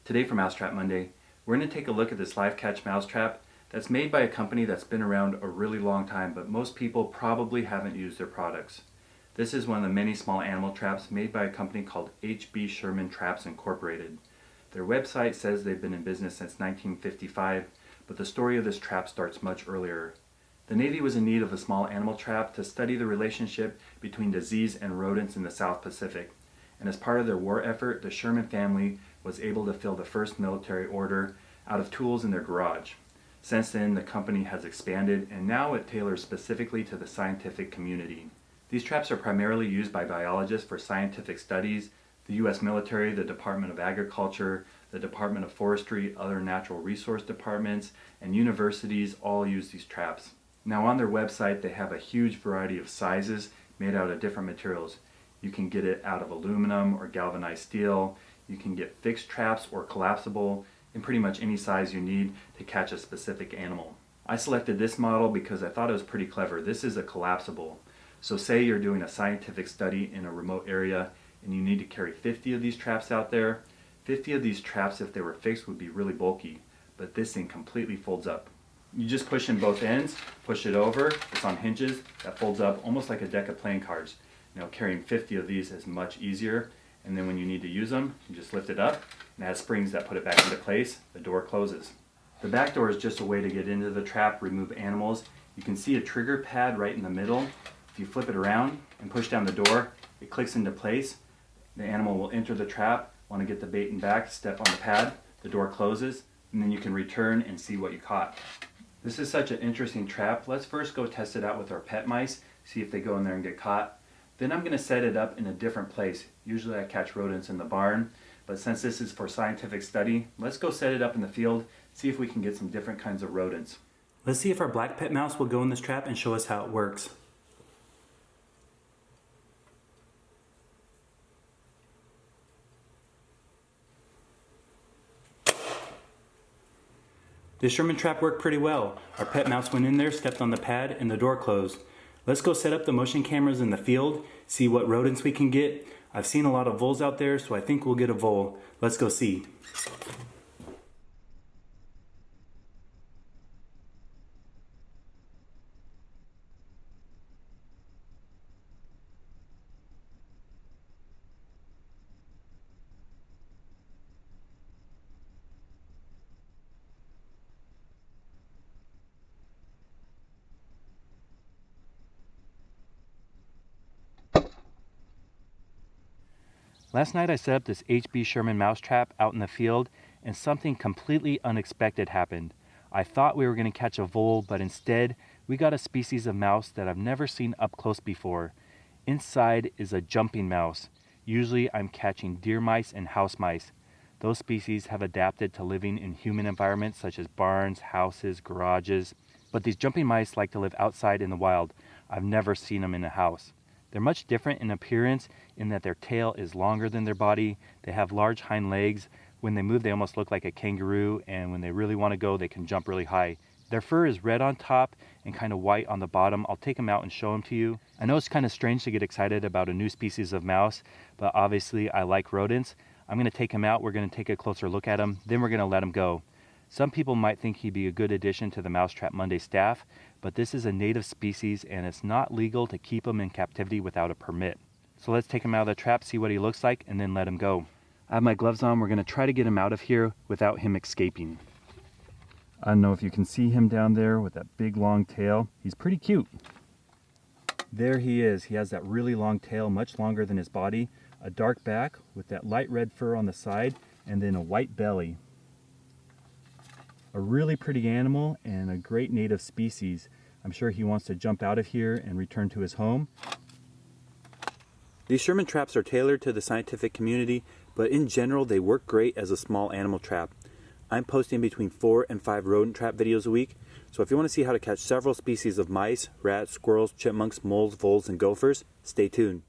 Today for Mousetrap Monday, we're going to take a look at this live catch mousetrap that's made by a company that's been around a really long time, but most people probably haven't used their products. This is one of the many small animal traps made by a company called HB Sherman Traps Incorporated. Their website says they've been in business since 1955, but the story of this trap starts much earlier. The Navy was in need of a small animal trap to study the relationship between disease and rodents in the South Pacific. And as part of their war effort, the Sherman family was able to fill the first military order out of tools in their garage. Since then, the company has expanded, and now it tailors specifically to the scientific community. These traps are primarily used by biologists for scientific studies. The U.S. military, the Department of Agriculture, the Department of Forestry, other natural resource departments, and universities all use these traps. Now on their website, they have a huge variety of sizes made out of different materials. You can get it out of aluminum or galvanized steel. You can get fixed traps or collapsible in pretty much any size you need to catch a specific animal. I selected this model because I thought it was pretty clever. This is a collapsible. So say you're doing a scientific study in a remote area and you need to carry 50 of these traps out there. 50 of these traps, if they were fixed, would be really bulky, but this thing completely folds up. You just push in both ends, push it over, it's on hinges, that folds up almost like a deck of playing cards. Now carrying 50 of these is much easier, and then when you need to use them, you just lift it up, and it has springs that put it back into place, the door closes. The back door is just a way to get into the trap, remove animals. You can see a trigger pad right in the middle. If you flip it around and push down the door, it clicks into place. The animal will enter the trap, want to get the bait and back, step on the pad, the door closes, and then you can return and see what you caught. This is such an interesting trap. Let's first go test it out with our pet mice, see if they go in there and get caught. Then I'm going to set it up in a different place. Usually I catch rodents in the barn, but since this is for scientific study, let's go set it up in the field, see if we can get some different kinds of rodents. Let's see if our black pet mouse will go in this trap and show us how it works. This Sherman trap worked pretty well. Our pet mouse went in there, stepped on the pad, and the door closed. Let's go set up the motion cameras in the field, see what rodents we can get. I've seen a lot of voles out there, so I think we'll get a vole. Let's go see. Last night I set up this HB Sherman mousetrap out in the field, and something completely unexpected happened. I thought we were going to catch a vole, but instead we got a species of mouse that I've never seen up close before. Inside is a jumping mouse. Usually I'm catching deer mice and house mice. Those species have adapted to living in human environments such as barns, houses, garages. But these jumping mice like to live outside in the wild. I've never seen them in a house. They're much different in appearance in that their tail is longer than their body. They have large hind legs. When they move, they almost look like a kangaroo, and when they really want to go, they can jump really high. Their fur is red on top and kind of white on the bottom. I'll take them out and show them to you. I know it's kind of strange to get excited about a new species of mouse, but obviously I like rodents. I'm going to take him out. We're going to take a closer look at him. Then we're going to let him go. Some people might think he'd be a good addition to the Mousetrap Monday staff, but this is a native species and it's not legal to keep him in captivity without a permit. So let's take him out of the trap, see what he looks like, and then let him go. I have my gloves on. We're going to try to get him out of here without him escaping. I don't know if you can see him down there with that big long tail. He's pretty cute. There he is. He has that really long tail, much longer than his body, a dark back with that light red fur on the side, and then a white belly. A really pretty animal and a great native species. I'm sure he wants to jump out of here and return to his home. These Sherman traps are tailored to the scientific community, but in general they work great as a small animal trap. I'm posting between 4 and 5 rodent trap videos a week, so if you want to see how to catch several species of mice, rats, squirrels, chipmunks, moles, voles, and gophers, stay tuned.